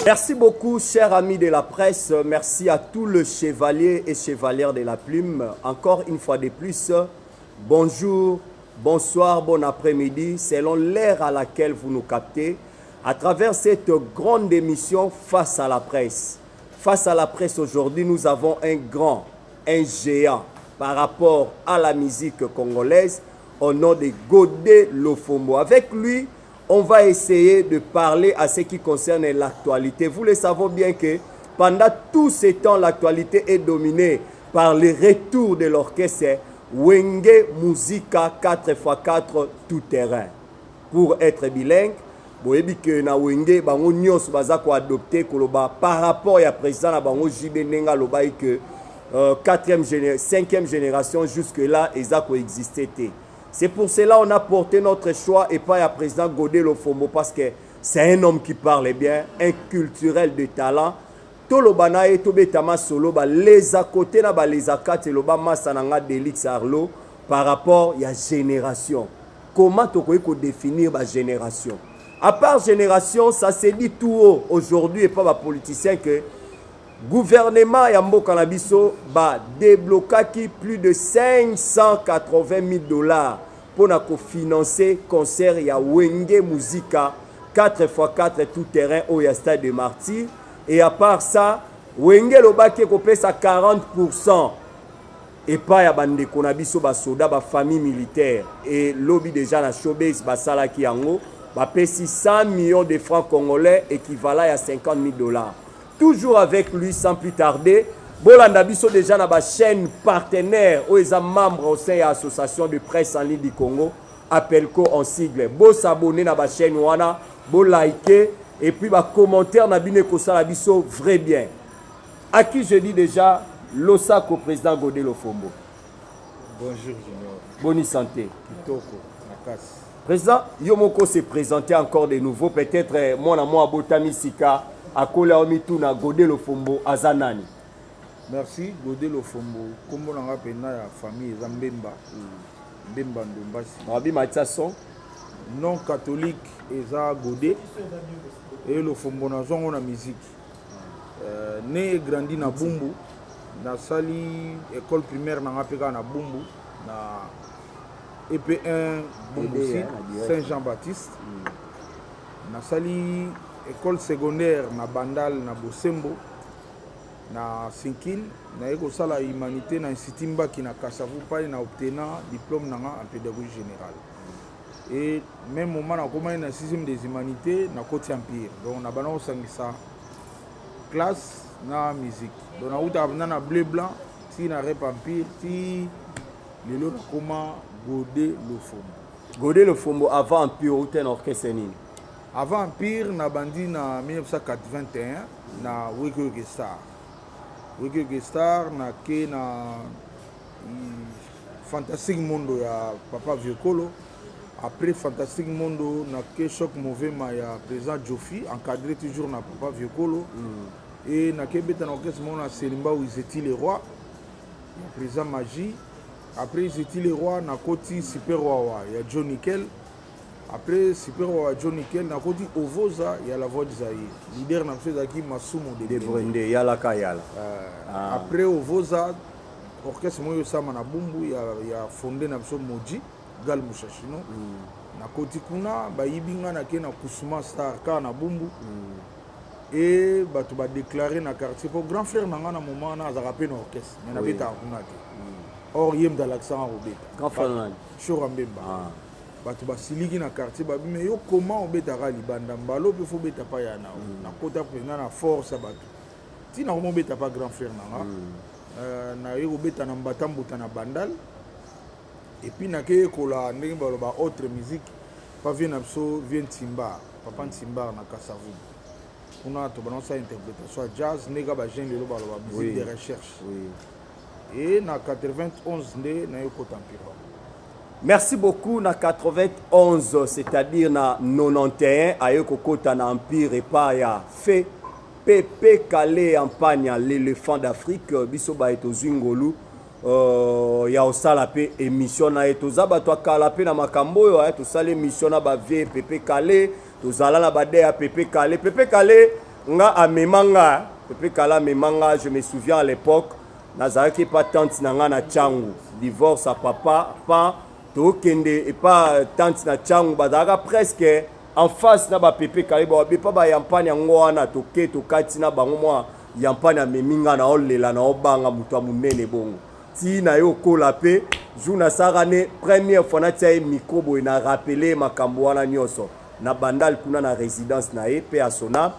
Merci beaucoup, chers amis de la presse. Merci à tous les chevaliers et chevalières de la plume. Encore une fois de plus, bonjour, bonsoir, bon après-midi, selon l'heure à laquelle vous nous captez, à travers cette grande émission Face à la presse. Face à la presse, aujourd'hui, nous avons un géant par rapport à la musique congolaise au nom de Godé Lofombo. Avec lui, on va essayer de parler à ce qui concerne l'actualité. Vous le savez bien que pendant tout ce temps, l'actualité est dominée par le retour de l'orchestre Wenge Musica 4x4 tout terrain. Pour être bilingue, vous savez que na Wenge, bango nyos bazako adopté koloba par rapport à président na bango JB Nenga loba que 5e génération jusque là ezako existé. C'est pour cela qu'on a porté notre choix et pas à président Godé Lofombo parce que c'est un homme qui parle bien, un culturel de talent. Tolobana et Tobetama Solo, les à côté, les à quatre, Masananga Delix Arlo par rapport à la génération. Comment tu peux définir la génération? À part génération, ça se dit tout haut aujourd'hui et pas les politiciens que gouvernement Yambo Kanabiso va débloquer plus de 580 000 $ pour financer concert ya Wenge Musica 4x4 tout terrain au stade de Martyr. Et à part ça, Wenge Lobaki kopesa à 40% et pas ya bande konabiso ba soda ba famille militaire et lobby déjà na showbiz ba sala ki yango ba pesi 100 millions de francs congolais équivalent à 50 000 $. Toujours avec lui sans plus tarder. Bolanda biso déjà na ba chaîne partenaire où ils sont membres au sein de l'association de presse en ligne du Congo, Appelco en sigle. Bo s'abonner na ba chaîne wana, bo liker et puis ba commentaire na bine ko sala biso vrai bien. À qui je dis déjà Losako président Godé Lofombo. Bonjour Junior. Bonne santé. Kitoko Nakas. Président Yomoko s'est présenté encore de nouveau peut-être mon amour Abotami Sika akola omitu na Godé Lofombo azanani. Merci Godé Lofombo. Comme on a appelé la famille Zambemba. Mbemba Ndombasi. Rabbi Mathiasson. Non catholique Eza Godé. Et Lofombo na zongo na musique. Né et grandi na Bumbu. Na sali école primaire na ngapeka na Bumbu. Na EP1 Bumbu Saint-Jean-Baptiste. Na sali école secondaire na Bandal na Bosembo. Na Sinkil na eko sala humanité na Institut qui na Kasavu pa na obtenu diplôme en pédagogie générale et même moment na comment na 6e des humanités na Côte Empire donc na bana osangisa classe na musique donc na uta na bleu blanc ti na rep empire ti lelo comment Godé Lofombo. Godé Lofombo avant empire ou ten orchestre nini? Avant empire na bandi na 1981 na Weke Star. Weke Star na ke na Fantastique Mondo ya Papa Vieux-Kolo. Après Fantastique Mondo na ke Choc Mouvement ya président Jofi encadré toujours na Papa Vieux-Kolo. Et na ke beta na orchestre mon na Selimba où ils étaient les rois. Ya président Magie. Après ils étaient les rois na koti Super Roi ya John Nickel. Après Super Roi John Nickel na koti Ovoza ya la voix de Zaïre. Leader na Fezaki Masumo de Brende yala kayala. Après Ovoza orchestre moyo sama na Bumbu ya fondé na biso Moji Gal Mushashino. Na koti kuna ba yibinga na ke na Kusuma Star ka na Bumbu. Et batu ba déclarer na quartier pour grand frère na na moment na za rapper na orchestre mais na beta kuna te. Or yem dans l'accent robeta. Grand frère na Chorambemba. Batu basiliki na quartier babi mais yo comment obetaka libanda mbalo pe fo beta pa ya na na kota président na force batu ti na mo beta pa grand frère na yo beta na mbatambuta na bandal et puis na ke kola ndenge ba autre musique pa vient na so vient timba papa timba na Kasavu kuna to banonsa interprétation jazz nega ba jeune lelo ba musique de recherche et na 91 ndé na yo kota empire. Merci beaucoup na 91, c'est-à-dire na 91 ayo kokota na empire et pas ya fait Pépé Calé en Pagna l'éléphant d'Afrique biso ba eto zingolu ya osala pe émission na eto zaba to kala pe na makambo yo to sala émission na ba vie Pépé Calé to zala na ba de ya Pépé Calé nga amemanga Pepe Kala memanga, je me souviens à l'époque nazalaki pas tante na nga na Tchangu, divorce à papa pas to kende et pas tante na Tchangu bazalaka presque en face na ba Pepe Kala ba pas ba yampani ngo wana to ke to kati na bango mwa yampani ameminga na olela na obanga mutu amunene bongo ti na yo kola pe jouna sarane première fois na tia micro boy na rappeler makambo wana nyoso na bandal kuna na résidence na e pe asona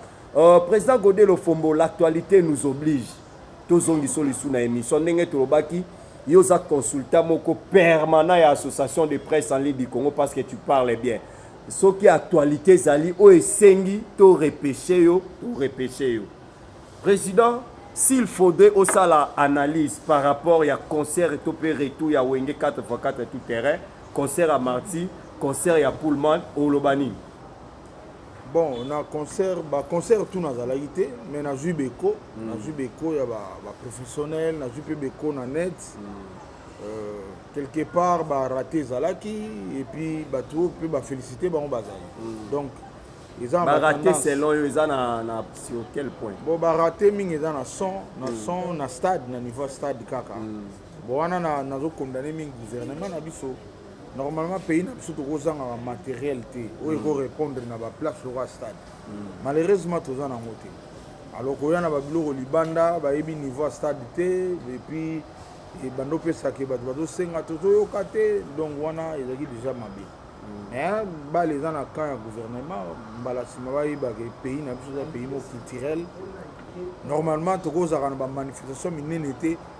président Godé Lofombo, l'actualité nous oblige tozongi solution na émission ndenge tolobaki yoza consultant moko permanent ya association de presse en ligne du Congo parce que tu parles bien ce qui actualité zali o esengi to repêcher yo président s'il faudrait aussi la analyse par rapport à concert et topé retour ya Wenge 4x4 tout terrain concert à Marty concert à Pullman au Lobani. Bon, on a concert tout dans la guité, mais on a joué Beko, il y a des professionnels, on a joué Beko dans net. Quelque part, on a raté Zalaki, et puis on peut féliciter on Bazali. Donc, ils ont raté selon eux, ils ont sur quel point? Bon, raté, ils ont un son, dans stade, dans niveau stade Kaka. Bon, on a condamné le gouvernement, normalement, le pays n'a pas de matériel où il faut répondre à la place au stade. Malheureusement, tout ça n'a pas. Alors qu'il y a un Libanda, il y a un niveau stade et puis il y a un peu de ça qui est donc on a déjà mabé. Mais les gens quand le gouvernement, le pays n'a pas de pays culturel. Normalement, tout ça a une manifestation, mais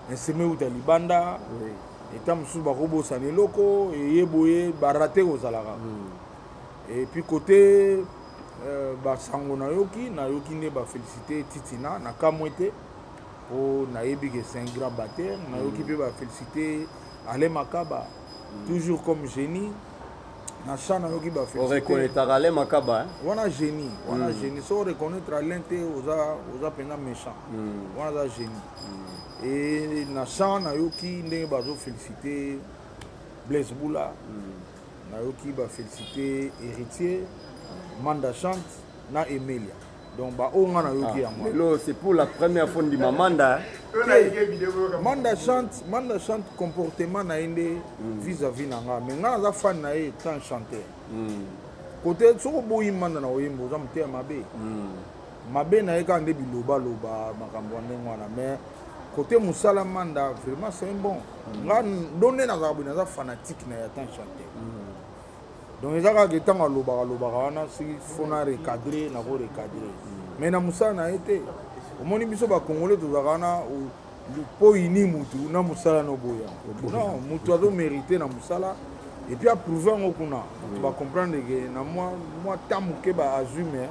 il semé au Libanda. Et tant que barobo sané loko et yeboye baraté aux alara. Et puis côté basango na yoki ne ba féliciter Titina na kamwete pour na yebi que c'est un grand batteur na yoki pe ba féliciter Ale Makaba toujours comme génie na chana yoki ba féliciter. On reconnaît Ale Makaba. On a génie so reconnaître l'ente aux pena méchant. On a génie. Et Nachan Nayoki va féliciter Blaise Boula, Nayoki va féliciter Héritier, Manda Chante, na Emilia. Donc on a Nayoki à moi. C'est pour la première fois de Manda. Manda Chante comportement na inde vis-à-vis nanga. Mais na za fan na est un chanteur. Côté soko boyi manda na oyembo za mté mabe. Mabe na eka nde biloba loba makambo ndengwana mais côté Moussala Manda, vraiment c'est un bon. Donner dans la fanatique na yatan chanter. Donc les gens qui sont à l'obara, il faut recadrer, recadrer. Mais na Moussala na été. Au moins ils sont pas congolais de Zarana ou le po ini mutu na Moussala no boya. Non, mutu a do mérité na Moussala et puis à prouver en okuna. Tu vas comprendre que na moi tamuke ba assumer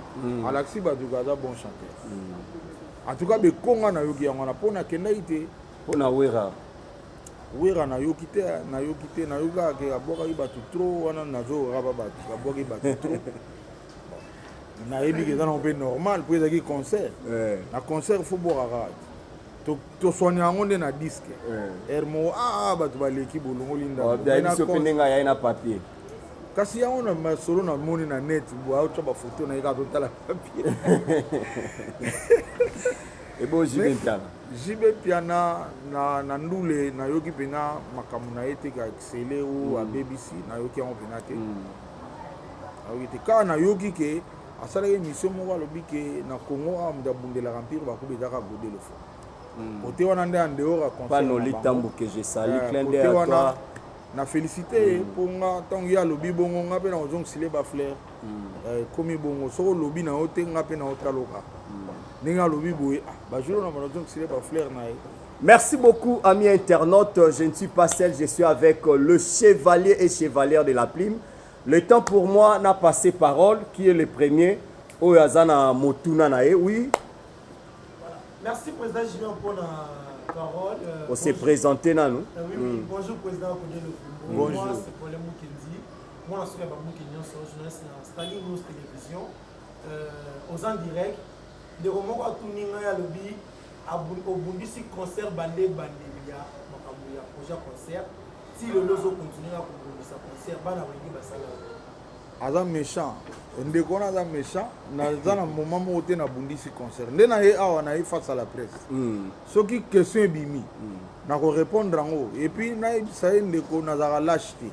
Alexis ba du gaza bon chanteur. En tout cas, les Congo na yoki yango na pona kenda ite pona wera na yoki te na yoka ke aboka ibatu trop wana nazo raba batu aboka ibatu trop na yebi ke dans un normal pour les concert na concert faut boire to soigner yango nde na disque hermo batu baleki bolongo linda na sopenga ya na papier kasi yango na masolo na moni na net bo auto ba photo na ika totala papier. Et bon Jibe piana na ndule na yoki pena makamu na ete ka excellé ou à BBC na yoki on penate. Awi te ka na yoki ke asala émission mo lobi ke na Congo am da bundela remplir ba ko be daka Godé Lofombo. Côté wana ndé en dehors à concert. Pas no litambo que je salue clin d'œil à toi. Na félicité pour nga tangi ya lobi bongo nga pe na ozong sile ba fleur. Komi bongo so lobi na ote nga pe na otaloka. Merci beaucoup, amis internautes. Je ne suis pas seul, je suis avec le chevalier et chevalière de la plume. Le temps pour moi n'a passé parole, qui est le premier. Oyazana Motuna Nae, oui. Merci, Président Julien, pour la parole. On s'est présenté, là, nous. Oui, bonjour, Président Godé Lofombo. Bonjour. Moi, c'est Paul Moukendi. Moi, je suis Babou Kenyon, journaliste à Stanley News Télévision. Aux en direct. De romans à tout ninga ya lobby au bundisi concert bandé ya projet concert si le lozo continue à bundisa concert bana wengi basala aza méchant ndeko wana aza méchant naza na moment moko te nabundisi concert nde na ye awa na ye face à la presse soki question ebimi nakorépondre yango et puis nayebisa ye ndeko nazalaka lâche te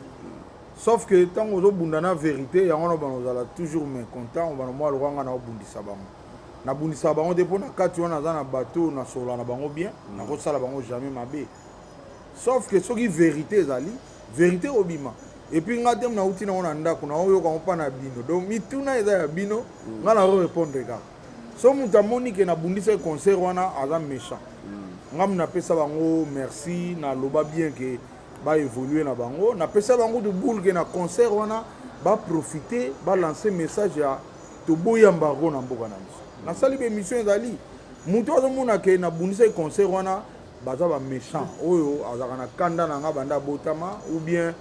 sauf que ntango ozobunda na vérité yango na bana ozala toujours mécontent obana mwa lokwanga na obundisa bango nabundisa bango te mpo na kati wana naza na bato nasolola na bango bien nakosala bango jamais mabe sauf que soki vérité ezali vérité obima et puis nga te nauti nango na ndako naoyoka ngo mpa na bino donc mituna eza ya bino nga nakorépondre kaka so moto amoni ke nabundisa concert wana aza méchant nga napesa bango merci naloba bien ke baévolue na bango napesa bango de boule ke na concert wana baprofite balancer message ya toboya mbango na mboka na biso nasali bémission ezali moto azomona ke nabundisa concert wana baza baméchant oyo azalaka na kanda na nga banda botama ou bien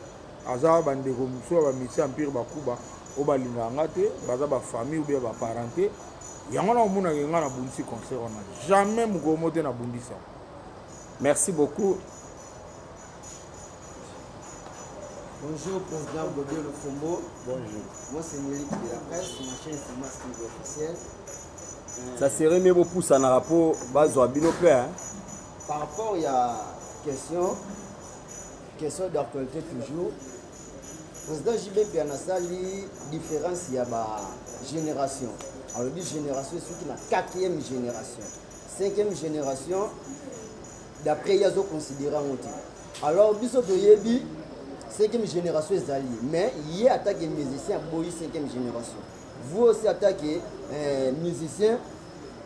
aza bandeko mosusu ya bamisi empire bakuba oyo balingaka nga te baza bafamille ou bien baparenté yango na omonaka nga nabundisi concert wana jamais mokolo mo te nabundisa. Merci beaucoup. Bonjour, président Godé Le Fombo. Bonjour. Moi, c'est Mélique de la presse. Ma chaîne, c'est ma style officiel. Ça serait mieux pour ça, dans rapport à Bino Père. Par rapport, il y a question d'actualité toujours. Président JB Pianassali, différence, il y a ma génération. Alors, dit génération, c'est la 4e génération. 5e génération, d'après, il y a considéré en outil. Alors, Bissot Yebi, 5e génération est alliée. Mais il y a attaqué musicien, Boyi 5e génération. Vous aussi attaquez musicien,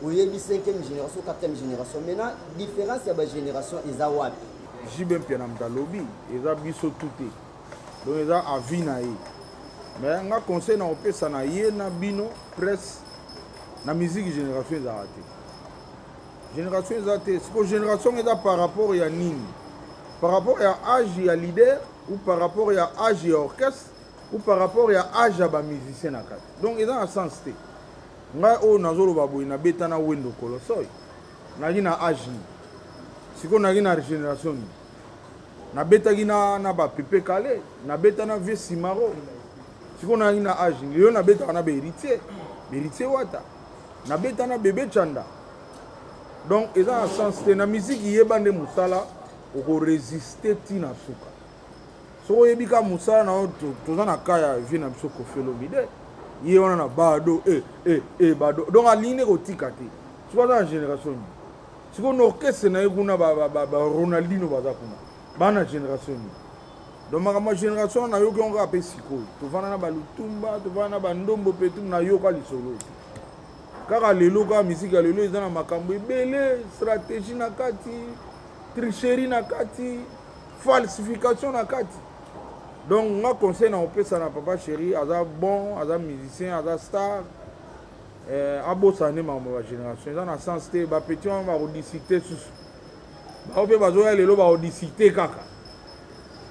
vous avez 5e génération, 4e génération. Maintenant, différence, il y a une génération, ils ont wapi. JB Pianamta lobby, ils ont Bissot touté. Donc, ils ont avis na ye. Mais un conseil na opé ça na ye na bino presse na musique génération est raté. Génération est raté. C'est que génération est par rapport à nini. Par rapport à âge et à leader ou par rapport à âge et orchestre ou par rapport à âge à musicien na kati. Donc ils ont un sens té. Nga o nazolo baboy na beta na wendo kolosoy. Na gina âge ni. Siko na gina génération ni. Na beta gina na ba pepe kale, na beta na vie simaro. Siko na gina âge ni. Yo na beta na be héritier wata. Na beta na bébé chanda. Donc ils ont un sens té na musique yebande musala oko résister tina suka. So yebika musala na toza na kaya vie na biso ko felomide. Ye wana na bado bado. Donc aline ko tikate. Tu vois dans la génération. Si on orchestre na yekuna ba Ronaldinho baza kuna. Bana génération. Donc ma génération na yo ko ngape siko. To vana na ba Lutumba, to vana ba Ndombo Petum na yo ka lisolo. Kaka lelo ka musique ya lelo ezana makambo ebele, stratégie na kati, tricherie na kati, falsification na kati. Donc nga conseil na opesa na papa chéri, aza bon, aza musicien, aza star. Abosane ma génération, ezana sens te ba petit on va rediscuter sous. Ba ope bazoya lelo ba rediscuter kaka.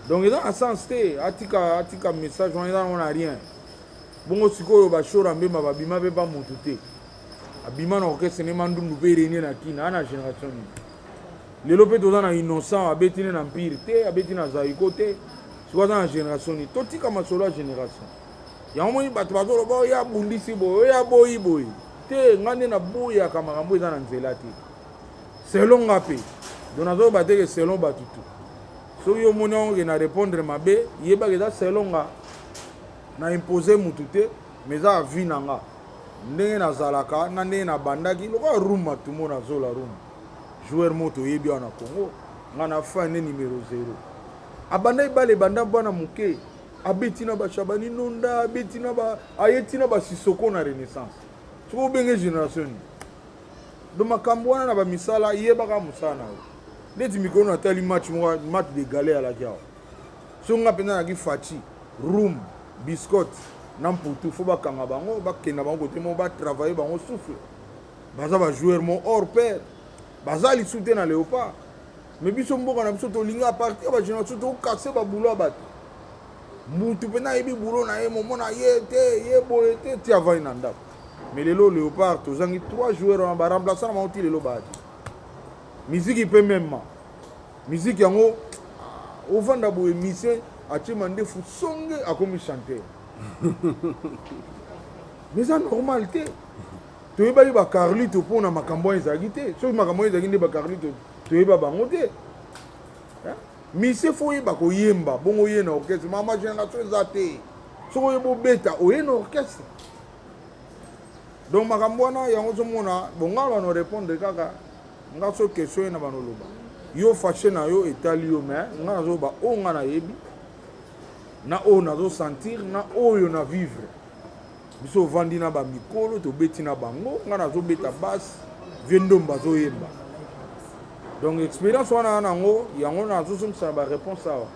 Donc ezana sens te atika message on a rien. Bongo sikoyo ba shora mbema ba bima be ba mutu te. Abima na orchestre ne mandundu pe renie na kina ana génération ni lelo pe toza na innocent abetine na empire te abetine na zaiko te soit dans la génération ni totika masolo ya génération ya omoni bato bazolo ba ya bundisi boy ya boyi te ngande na boya ka makambo eza na nzela te selon ngape donazo bateke selon batutu so yo moni on na répondre mabe yeba ke za selon nga na imposer mutu te mais za vie nanga ndenge nazalaka na ndenge na bandaki lokola ruma tumo na zola ruma joueur moto yebi wana Congo nga na fin ne numéro 0 abanda ibale banda bwana muke abetina ba Shabani Nonda abetina ba ayetina ba Sisoko na Renaissance tuko benge génération do makambo wana na ba misala yebaka musana ndeti mikono atali match de galé à la kia so nga pena na ki fachi room biscuit n'importe faut bakanga bango bakenda bango te mo ba travailler bango souffle baza ba joueur mon hors pair baza li soute na Léopard mais biso mboka na biso to linga partir ba génération to casser ba boulot bat mutu pena yebi boulot na ye momo na ye boye te ti avai na ndako mais lelo Léopard to zangi 3 joueurs ba remplaçant na mauti lelo ba musique peut même musique yango au vanda boye mission a ti mande fu songe a comme chanter mais ça normal te toyebaki bacarlito mpona makambo ezalaki te soki makambo ezalaki nde bacarlito toyeba bango te mise fo oyeba koyemba bongo oye na orchestre mama génération eza te soki oyeba obeta oye na orchestre donc makambo wana yango ozomona bonga bano répondre kaka nga so question ye na banoloba yo fâché na yo etali yo mais nga nazoba oyo nga nayebi na oyo nazosentir na oyo na vivre biso ovandi na bamikolo tobeti na bango nga nazobeta base vie ndomba azoyemba donc expérience wana nango yango nazosomisa na baréponse awa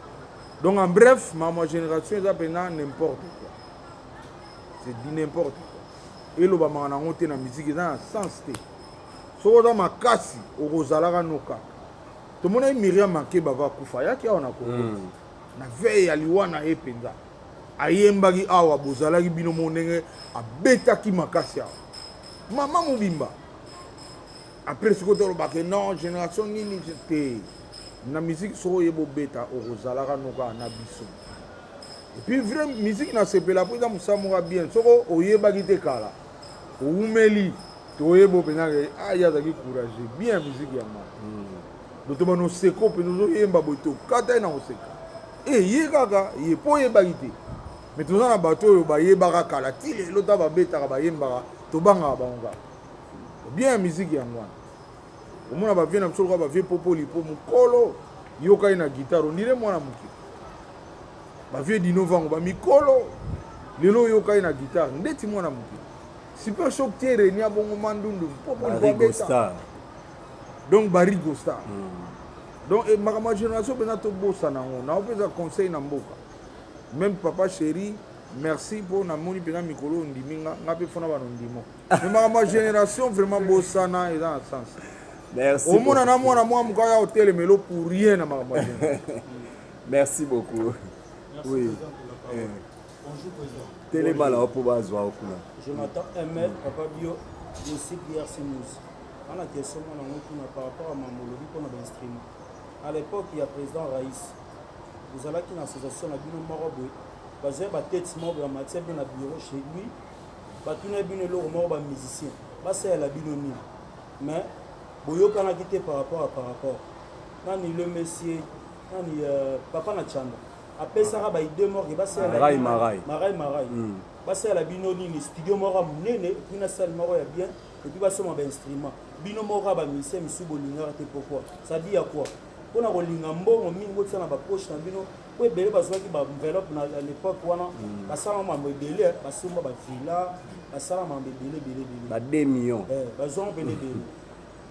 donc en bref ma génération eza mpena n'importe quoi c'est dit n'importe quoi elobamaka nango te na musique eza na sens te soki oza makasi okozalaka noka tomonai Miriam Makeba vakufa ayaki awa na Congo na veille ya liwa na ye mpenza ayembaki awa bozalaki bino mo ndenge abetaki makasi awa mama mobimba après soki tolobake non génération nini te na musique soki oyeba obeta okozalaka noka na biso epuis vrai musique nasepela mpo eza mosala moko bien soki oyebaki te kala oumeli toyeba openzake aya azalaki courage bien musique ya mama dotoba noseko mpe nozoyemba boye tokata ye na koseka ye kaka ye mpo oyebaki te mais toza na bato oyo bayebaka kala ti lelo ta babetaka bayembaka tobangaka bango kaka bien musique yango wana omona bavie na biso lokola bavie popoli mpo mokolo yokai na guitare ondire mwana moke bavie dinovango bamikolo lelo yokai na guitare ndeti mwana moke super choc tie reni abongo mandundu popoli donc Barigo Star donc ma génération mpenza tobosana yango naopesa conseil na mboka même papa chéri merci mpo namoni mpenza mikolo oyo ndimi nga mpe fona bano ndimo mais ma génération vraiment bosana eza na sens omona na mwana mwa moka ya otelemelo pour rien na makambo ya merci beaucoup oui Bonjour président. Télémala mpo bazwa okuna Jonathan ML papa bio aussi Pierre Simous. On a question par rapport à Mamolobi pour notre instrument. À l'époque, il y a président Raïs. Vous allez qui dans l'association la Bino Morobo. Basé à tête mort en matière de la bureau chez lui. Batune Bino Loro mort musicien. Basé à la Binonie. Mais Boyo quand a quitté par rapport. Nani le monsieur, nani papa na chanda. Après ça, il y a deux morts. Basé à la Marai. Basé à la Binonie, le studio mort nene, puis na salle mort bien. Et puis, il y a un instrument. Bino mora ba mise misu bolinga te pourquoi ça dit à quoi on a bolinga mbongo mingo tsana ba poche na bino po ebele bazwaki ba enveloppe à l'époque wana basala mambo ebele basumba ba villa basala mambo ebele ba 2 millions bazon bele bele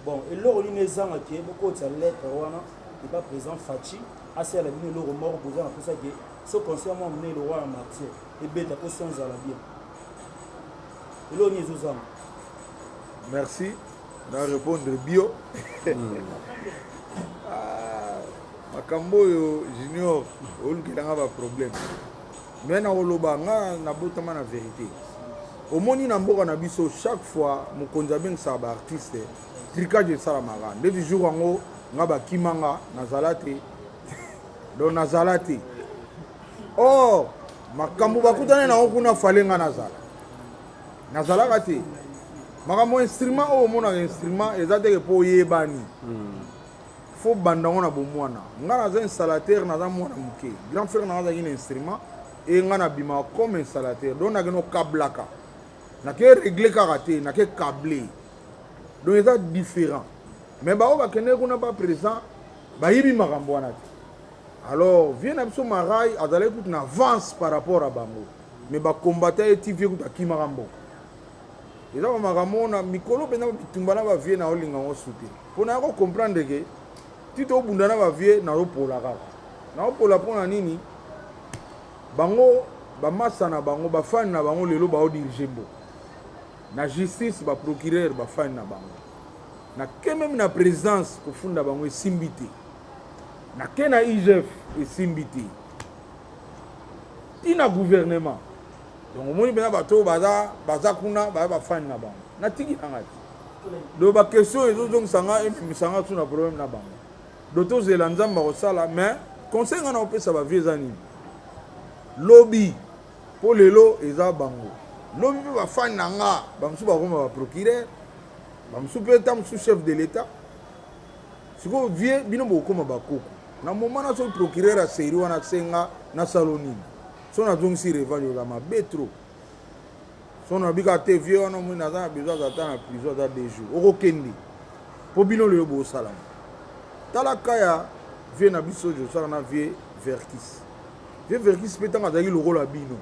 bon et loro linezanga ke boko tsa lettre wana et pas présent Fachi assez à la bino loro mort posant pour ça que ce concert moi mené le roi martyr et beta ko sans à la bien et loro nizozanga merci na répondre bio makambo oyo junior olukelanga baproblème mais na koloba nga nabotama na vérité omoni na mboka na biso chaque fois mokonzi abengisaka baartiste tricage esalamaka ndevi jour yango nga bakimanga nazala te donc nazala te or makambo bakutani nango kuna fale nga nazalaka te makambo instrument oyo omonaka instrument eza teke mpo oyebani fo bandango na bomwana nga naza installateur naza mwana moke grand frère nanga azalaki na instrument e nga nabimaka comme installateur donc nakende okablaka nake régle kaka te nake cable donc eza différent mais bao bakende kuna ba présent bayibi makambo wana te alors vie na biso Marai azalaki kutu na avance par rapport à bango mais bakombata ye ti vie kutu akimaka mboka eza bamakambo na mikolo mpenza bitumba na bavie na olinga ngo sute mpo na yako comprendre ke ti tobunda na bavie nazopola kaka nazopola mpo na nini bango bamasa na bango bafani na bango lelo baodirige mboka na justice baprocureur bafani na bango nake meme na présidence kofunda bango esimbi te nake na IGF esimbi te ti na gouvernement donc omoni mpenza bato baza kuna baya bafani na bango natiki nanga te donc baquestion ezozongisanga ememisanga tu na problème na bango do tozela nzambe akosala mais conseil nga na kopesa bavie eza nini lobi po lelo eza bango lobi mpe bafani na nga bamosusu bakoma baprocureur bamosusu mpe ta mosusu chef de l'état sikoyo vie bino bokoma bakoko na moma na soki procureur aseri wana asenga nasala nini so nazongisi revage oza mabe trop so nabika te vie wana moi naza na besoin azata na prison aza 2 jours okokende mpo bino leyo bosalama tala kaya vie na biso josala na vie verkis vie verkis mpe ntango azalaki lokola bino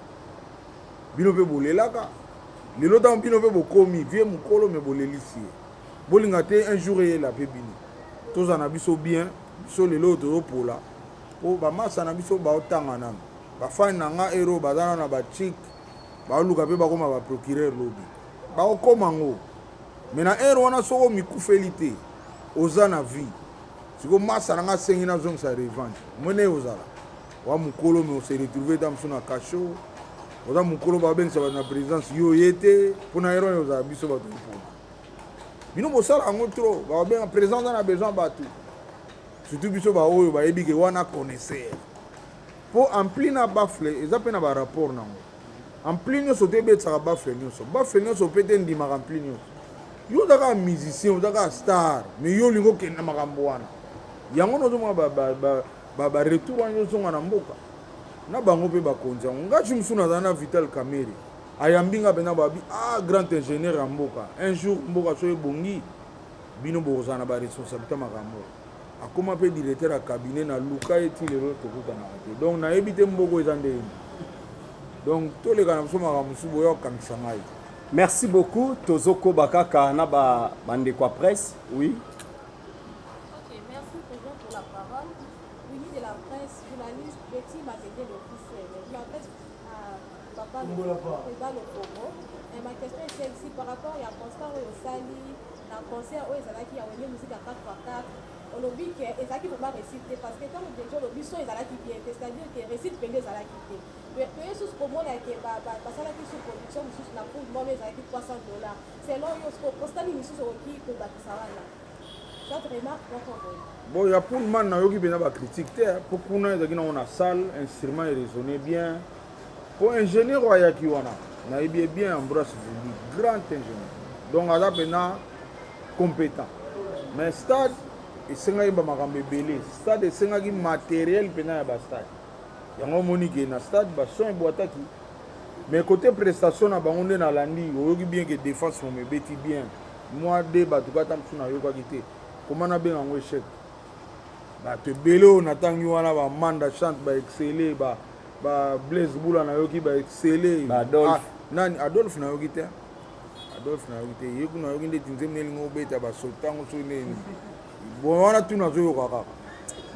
mpe bolelaka lelo ntango bino mpe bokomi vie mokolo me bolelisi ye bolinga te un jour eyela mpe bino toza na biso bien biso lelo tozopola mpo bamasa na biso baotanga nano bafani na nga ero baza nano na bachik baoluka mpe bakoma baprocureur lobi baokoma ngo me na ero wana soko mikufeli te oza na vie siko masa na nga asengi nazongisa revanche mwene ozala wa mokolo me ose retrouve ta mosu na kasho oza mokolo babengisa bato na présidence yo ye te mpo na ero wana ozala biso bato mpona bino bosala yango tro babenga président aza na besoin bato surtout biso baoyo bayebi ke wana connaisseur mpo ampli na bafle eza mpe na barapport nango ampli nyonso te ebetisaka bafle nyonso mpe te ndimaka ampli nyonso yo ozaka musicien ozaka star mais yo olingi okenda makambo wana yango nozomona baretour wana nyonsonga na mboka na bango mpe bakonzi yango ngati mosu nazala na Vital Kamerhe ayambi nga mpena babi grand ingénieur ya mboka un jour mboka so ebongi bino bokozala na baresponsabilité makambo akoma mpe directeur ya cabinet na luka eti lelo tokutanaka te donc nayebi te mboko eza ndeni donc toleka na biso makambo mosusu boya kokamisa ngai. Merci beaucoup Tozoko Bakaka na bandeko ya presse. Oui. Ok, merci président pour la parole. Uni de la presse, journaliste, petit matériel officiel. La presse papa le président le Congo. Et ma question est celle-ci par rapport à constat au Sali, dans le concert où ils allaient qui a une musique à 4x4. On a vu que les équipes vont réciter parce que quand déjà le bison ils allaient qui bien, c'est-à-dire que récite pendant ils allaient quitter. Mais sous comment là que ça là qui sous production sous la poule moi les équipes $300. Selon yo ce constat ni sous qui ko bakisa wana. Ça vraiment bon ya pour man na yo ki bena ba critique te pour kuna ezaki na ona salle instrument et résonner bien. Pour ingénieur ya ki wana na bien Ambroise Vuli grand ingénieur. Donc ala bena compétent. Mais stade esengaki bamakambo ebele stade esengaki matériel mpena ya bastade yango omoni ke na stade bason ebwataki mais côté prestation na bango nde nalandi oyoki bien ke défense momo ebeti bien mwa de bato kata mosu nayokaki te koma nabenga yango échec bato ebele oyo natangi wana bamanda chante baexcele bablaise bula nayoki baexcele nani adolphe nayoki te yeku nayoki nde tinzemu nelingi obeta basotango so neni bon wana tu nazoyoka kaka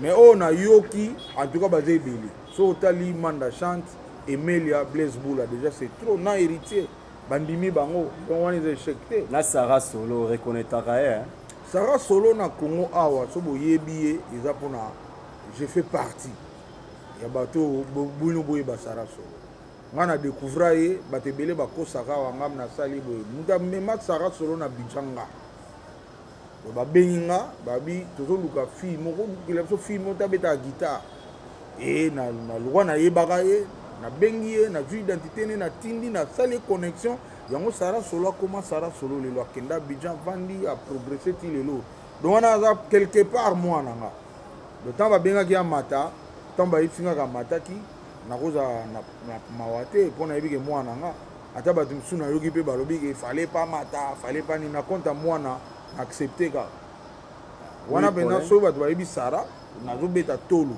mais oyo nayoki en tout cas baza ebele so otali manda chante emelia blaise bula déjà c'est trop na héritier bandimi bango donc wana eza échec te na Sarah Solo reconnaîtaka ye Sarah Solo na Congo awa so boyebi ye eza mpona je fais partie ya bato bino boyeba Sarah Solo nga na découvra ye bato ebele bakosaka awa ngam nasali boye mutu amema Sarah Solo na bijanga babengi nga babi tozoluka fille moko lukila biso fille moko tabetaka guitare e na lukwa nayebaka ye nabengi ye nazwi identité ne natindi nasali connexion yango Sarah Solo akoma Sarah Solo lelo akenda Abidjan vandi aprogresse ti lelo donc wana aza quelque part mwana nga le temps babengaki ya mata ntango bayebisingaka amataki nakozala na mawa te mpo nayebi ke mwana nga ata bato mosusu nayoki mpe balobi ke fale pa mata fale pa nini na konta mwana accepté ka wana bena so bato bayebi Sara nazobeta tolo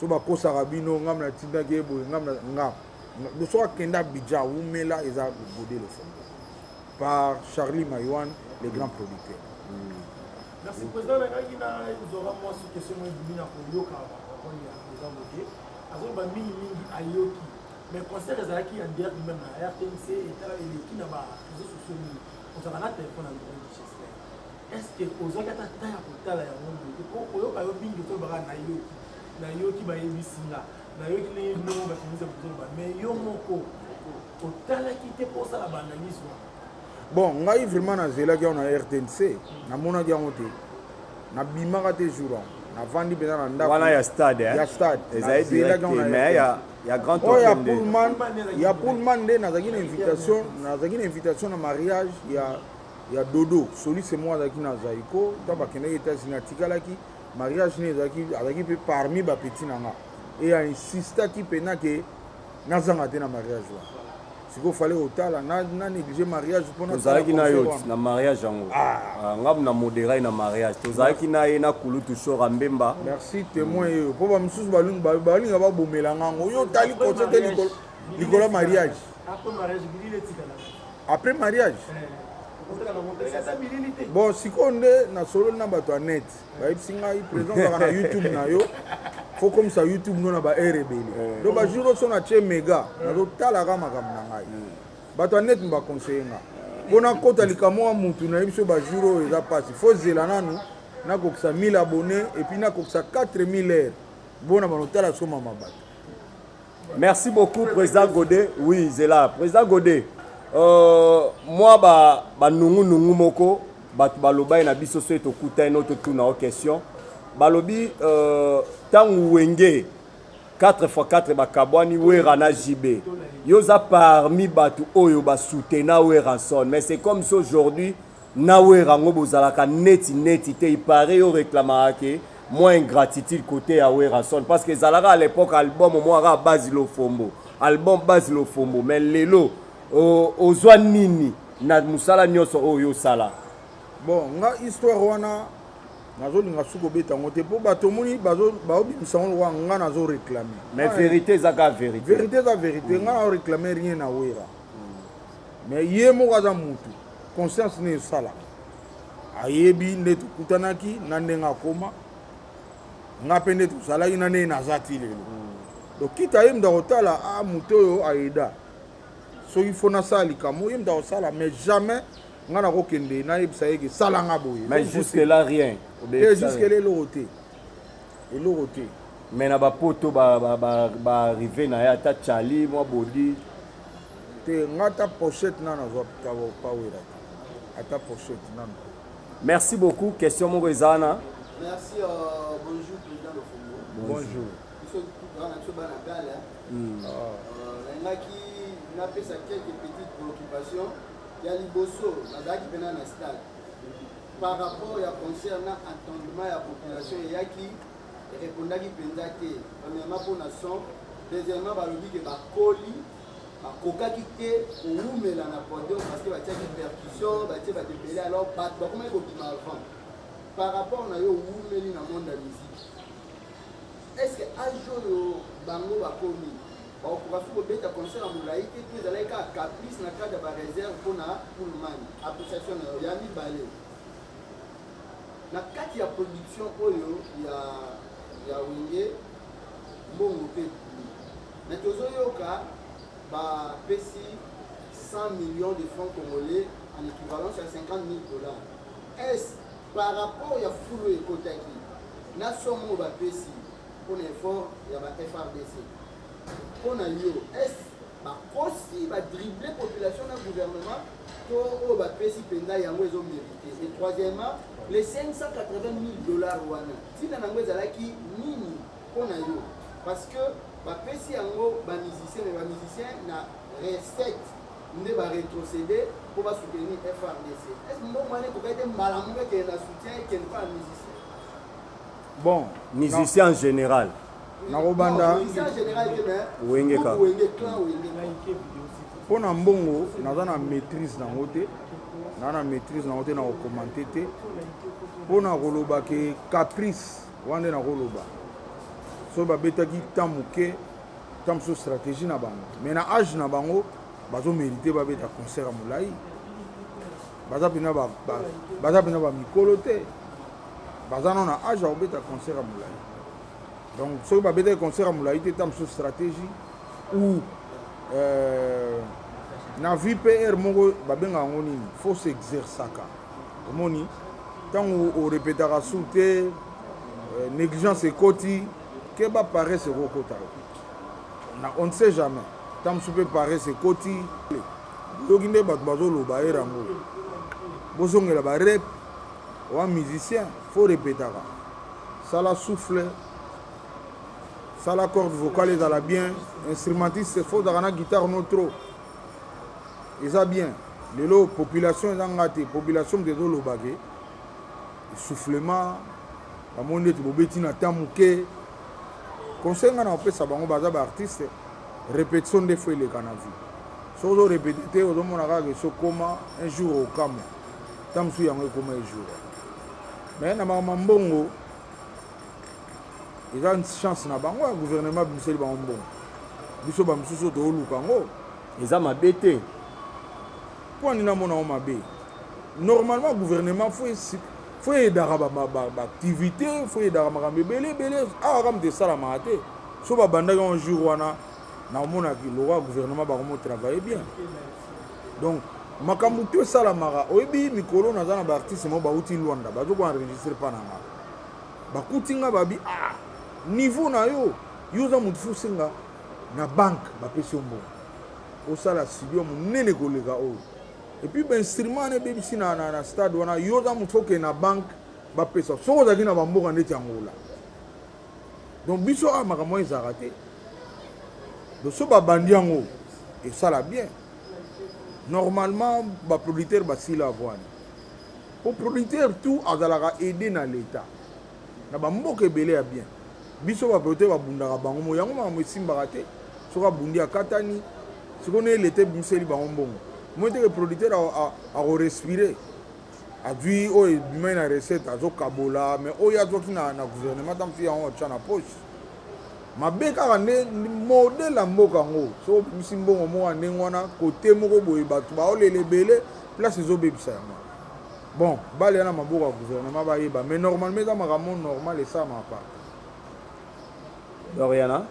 so bakosaka bino ngam na tindaki eboye ngam so akenda Abidjan umela eza bode le fond par Charlie Maïwan les grands producteurs. Merci président nangaki na zora moi sur question moi bina koyoka on ya président Moké azoba mingi ayoki mais concert ezalaki en direct même na RTNC et eleki na ba réseaux sociaux on s'en a téléphone en direct. Est-ce que ozaki ata ta ya kotala yango nde oyoka yo bingi tobaka na yoki bayebisinga na yoki ndenge ndongo batinisa kozoba mais yo moko otalaki te mpo osala bandangisi wana bon ngai vraiment nazelaki yango na RTNC namonaki yango te nabimaka te jour navandi mpena na ndako wana ya stade ya stade ezali direct mais Il y a grand Oh, il y a hôtel. Pullman. Il y a Pullman. Nazaki une invitation à mariage. Il y a Dodo. Celui c'est moi qui na Zaiko. Dans ba Kenya États-Unis tikalaki mariage né Zaki peut parmi ba petit nanga. Et il a insisté qui pena que nazanga te na mariage là. Si vous fallait au tal na négliger mariage pour nous allons qui na yo na mariage en ngab na modérer na mariage. Nous allons qui na ina kulutu show rambemba. Merci témoin yo. Pour ba msusu balung balinga ba bomela ngango. Yo tali côté Nicolas mariage. Après mariage, il est après mariage. Bon, si on est na solo na bato net, ba ipsinga i présent na YouTube na yo. Faut comme ça YouTube non na ba RBL. Donc ba jour so na che mega, na do tala kama na ngai. Bato net mba conseiller nga. Bona kota likamo mutu na biso ba jour eza passe. Faut zela nanu na koksa 1000 abonnés et puis na koksa 4000 heures. Bona ba no tala so mama bato. Merci beaucoup, Président Godet. Oui, c'est là. Président Godet, moi, nungu moko, baloba na biso so to kuta une autre tour na question. Balobi, tant wenge 4x4 bakabwani wera na JB. Yoza parmi batu oyo ba soutena wera son. Mais c'est comme ça aujourd'hui, na wera ngo bozalaka neti te. Il paraît au réclamake. Moins ingratitude côté à Werason parce que Zalara à l'époque album moi à Basilo Fombo album Basilo Fombo mais lelo aux nini na musala nyoso oyo sala bon nga histoire wana nazo linga suko beta ngote po bato moni bazo baobi misangolo wa nga nazo réclamer mais vérité zaka vérité nga na réclamer rien na wera mais yemo kaza mutu conscience ne sala ayebi ndetu kutanaki na ndenga koma nga pende tout ça là il n'en est nazati lelo donc kita yem da hotala a mutoyo aida so il faut na sali kamo yem da sala mais jamais nga na kokende na yebisa yeke sala nga boye mais jusque là rien et jusque là l'oroté mais na ba poto ba arriver na ya ta chali moi body te nga ta pochette na na zo pa wera ata pochette na. Merci beaucoup. Question mon Rezana. Merci, bonjour président de Fongo. Bonjour. Qui n'a fait quelques petites préoccupations. Il y a Liboso, la qui vient dans le stade. Par rapport à concernant l'entendement de la population, il y a qui répondait qui pendait. Premièrement pour nation, deuxièmement par le dit que ma colis, ma coca qui était ou mais la podium parce que va tirer une percussion, va tirer des dépêler alors pas comment il faut qu'il m'avance. Par rapport à yo woumeli na monde de la musique, est-ce que un jour bango bakomi on pourra faire un concert en moulaïté puis ils allaient à caprice na cadre de réserve pour na Pullman appréciation na yami balé na kati ya production oyo ya wenge mbongo pe na tozoyoka ba pesi 100 millions de francs congolais en équivalence à 50 000 $. Est-ce par rapport à Foulou et Kotaki, nous sommes pesi pour l'effort de la FRDC. Pour nous, est-ce que va dribbler la population du gouvernement pour pesi pendant les ont mérité. Et troisièmement, les 580 000 $, si nous avons qui nini pour nous, parce que pesi les musiciens na recette ne va rétrocéder pour soutenir FRDC. Est-ce que vous avez un malamou qui est un soutien et qui n'est pas un musicien? Bon, musicien en général. Narobanda. Musicien en général, Wenge ka. Pour na mbongo, naza na maîtrise na ngote. Na maîtrise na ngote na commenter te. Pour na koloba ke caprice wande na koloba. So ba betaki tamuke tam so stratégie na bango. Mais na âge na bango bazo mérité ba beta concert à Moulaï. Baza pina ba mikolo te. Baza na âge à beta concert à Moulaï. Donc so ba beta concert à Moulaï te tam so stratégie ou na vie PR mongo ba benga ngoni faut s'exercer ka. Omoni tant au répétera souté négligence et koti que ba paraître rokota. On ne sait jamais. Tant que peut paraître c'est koti. Doginde bat bazolo ba erango. Bozongela ba rep ou un musicien faut répéter. Ça la souffle Ça la corde vocale est à la bien. Instrumentiste, il faut dans la guitare non trop. Et ça bien. Les lots, population est en gâté. Population de l'eau bagé. Soufflement. La monnaie de Bobetina Tamouké. Conseil on peut savoir on bazar artiste. Répétition des fois les canavis. Si on répète, on demande à comment un jour au Cameroun. Tant que comme un jour. Mais na Mamambongo. Il y a une chance na bango le gouvernement Bruxelles ba mbongo. Biso ba msusu to lukango. Ils ont ma bête. Pour na mona o mabe. Normalement le gouvernement faut aider à activité, faut aider à belé ah comme de ça la maté. So ba banda un jour wana na mona ki le gouvernement ba comment travailler bien. Donc makambu to sala mara oyebi mikolo na za na ba artiste mo ba uti Luanda ba zo ko enregistrer pa na nga. Ba kutinga babi ah niveau na yo yoza mutu singa na banque ba pesi ombo o sala studio munene kolega o et puis ben instrument ne bebisi na stade wana yoza mutu ke na banque ba pesa so za kina ba mboka ndeti angola donc biso a makambo ezarate do so ba bandiango et ça la bien normalement ba producteur ba sila voine pour producteur tout azalaka aider na l'état na ba mboka ebele ya bien biso ba proté ba bundaka bango mo yango ma mesimbaka te soka bundi akatani sikone l'été Bruxelles ba mbongo mo te producteur a respirer a dû o bima na recette azo kabola mais o ya zoki na gouvernement tam fi en chana poche mabeka kande modèle la mboka ngo so misimbongo mo ande ngwana côté moko boye batu ba olele bele place zo bebisa yango bon bale na maboka gouvernement ba yeba mais normalement ça makamon normal et ça ma part Doriana.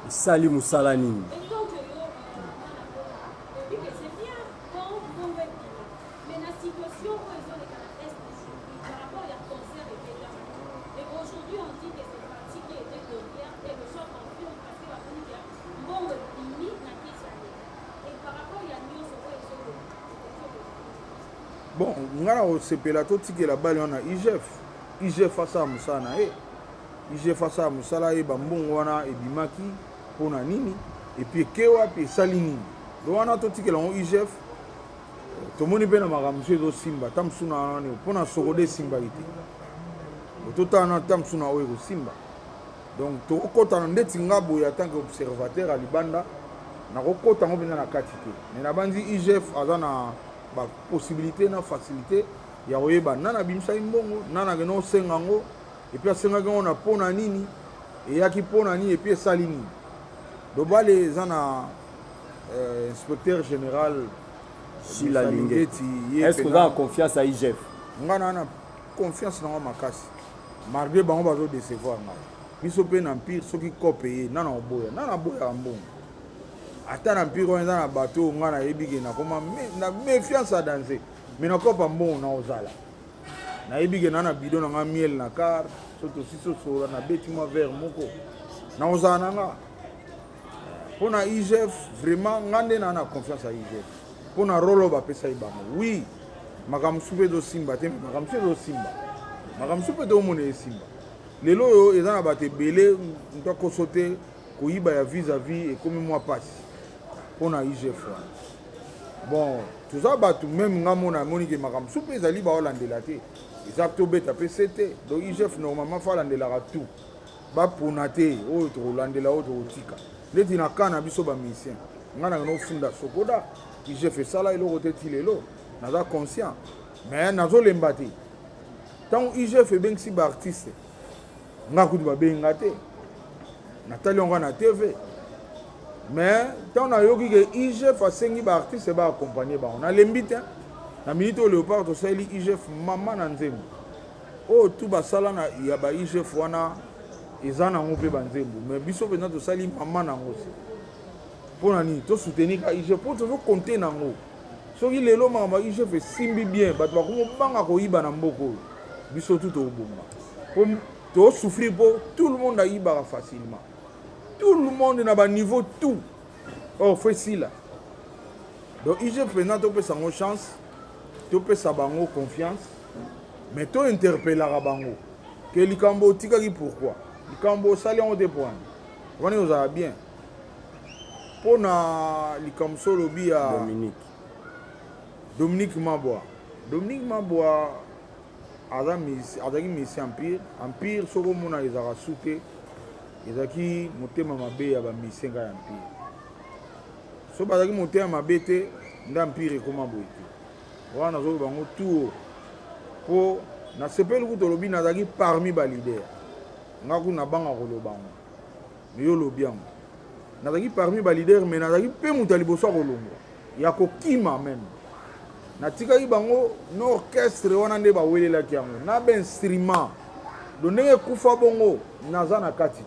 Salut Moussalani. Bon, ngana o sepela to tike la balle on a IGF face à Moussana IGF face à Moussala e bambongo wana e bimaki pona nini et puis kewa puis salini do wana to tike la on IGF to moni pe na makamse do simba tamsuna wana pona sokode simba ite to tana tamsuna o ko simba donc to kota na ndeti ngabo ya tant que observateur à libanda na ko kota ngo bina na katike mais na bandi IGF azana ba possibilité na facilité ya oyeba nana bimsa imbongo nana geno sengango et puis senga ngo na pona nini et yaki pona nini et puis salini do bale zana inspecteur général si la lingeti est-ce que vous avez confiance à IGF ngana na confiance na makasi malgré bango bazo décevoir na biso pe na empire soki kopeye nana oboya mbongo ata na mpiro eza na bato nga na yebike na koma na méfiance à danser mais na kopa mbongo na ozala na yebike na bidon na nga miel na car soto siso sola na beti mo verre moko na ozala na nga pour na IGF vraiment nga nde na confiance à IGF pour na rolo ba pesa ibango oui makambo supe do simba te makambo supe do simba makambo supe do mone simba lelo yo eza na bato ebele ntoko sote koyiba ya vis-à-vis et comme moi passe pour na IGF bon tout ça bato même nga mona moni ke makambo supe ezali ba olandela te exacto beta PCT donc IGF normalement fa landela tout ba pona te o to landela o to tika leti na kana biso ba musicien nga na no funda sokoda IGF sala ilo kote tilelo naza conscient mais nazo lemba te tant IGF bengsi ba artiste nga kudu ba benga te natali yango na TV mais tant na yoki ke IGF asengi ba artiste ba accompagner ba on a lembite na minute au Léopard to sali IGF mama na nzembo oh tout ba sala na ya ba IGF wana ezana ngope ba nzembo mais biso pena to sali mama na ngosi pona ni to soutenir ka IGF pour to compter na ngo soki lelo mama IGF simbi bien ba to ko banga ko iba na mboko biso tout au bomba pour to souffrir pour tout le monde a iba facilement. Tout le monde n'a pas niveau tout. Oh, fait si là. Donc, il faut que tu aies chance, tu peux avoir confiance, mais tu interpelles la bango. Que les cambo, tu sais pourquoi? Les cambo, ça les ont des points. On est bien. Pour les cambo solo à Dominique Mabois. Dominique Mabois a mis Empire, sur le monde, ils ont sauté. Ezaki motema mabe ya ba misenga ya Empire. So bazaki motema mabe te nda Empire ekoma boye te. Wana zo bango tout po na sepelu ku tolobi nazaki parmi ba leader. Ngaku na banga koloba ngo. Yo lobi yango. Nazaki parmi ba leader mais nazaki pe muta liboso kolongo. Ya kokima même. Na tikaki bango no orchestre wana nde ba welela ki yango. Na ba instrument. Donenge kufa bongo naza na kati.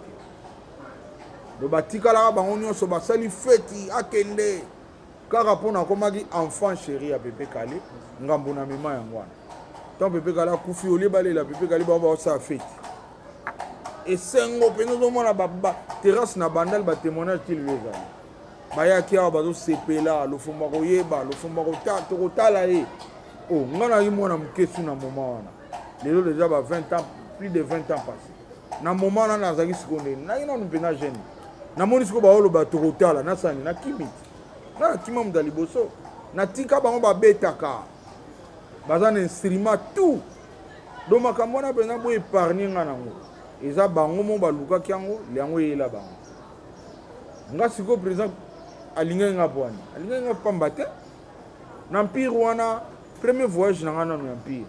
Le batikala bango nyonso basali feti akende kaka pona komaki enfant chéri ya Pépé Kalé ngambo na mema yango wana tant Pépé Kalé kufi oli balela Pépé Kalé ba sa feti esengo peno zo mona ba terrasse na bandal ba témoignage til leza baya kia bazo sepela lo fumba ko yeba lo fumba ko ta to tala e oh ngana yi mona mkesu na moment wana lelo déjà ba 20 ans plus de 20 ans passé na moment wana nazaki seconde na ina mpena jeune na moni siko ba olo ba tokotala na sani na kimiti na kima mda liboso na tika bango ba betaka baza na instrument tout do makambo na pena bo épargner nga nango eza bango mo ba luka kyango liango yela bango nga siko président alinga nga bwani alinga nga pambate na Empire wana premier voyage na nga na Empire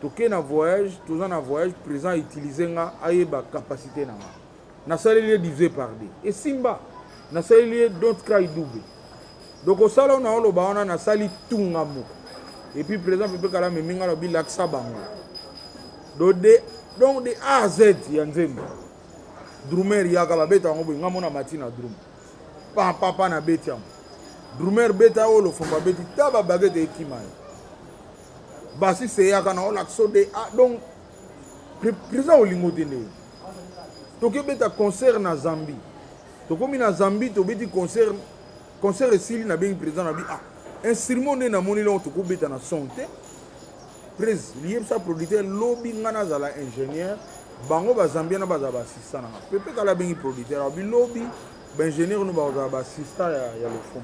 toke na voyage toza na voyage président utiliser nga ayeba capacité na nga na salé divisé par deux et simba na salé don't cry double donc au salon na olo ba wana na sali tunga mo et puis président Pépé Kalé meminga lo bi laksa bango donc de A à Z ya nzembo drummer ya ka ba beta ngo nga mona matina drum papa na betiam drummer beta olo fomba beti taba baguette ekimai basi se ya kana ola so de A donc président olingo tene toke beta concert na Zambie tokomi na Zambie to beti concert esili na bengi président na bi instrument ne na moni lo toko beta na son te prise lié sa producteur lobby ngana zala ingénieur bango ba Zambia na baza ba assistant na Pépé Kalé bengi producteur bi lobby ba ingénieur no ba assistant ya le fond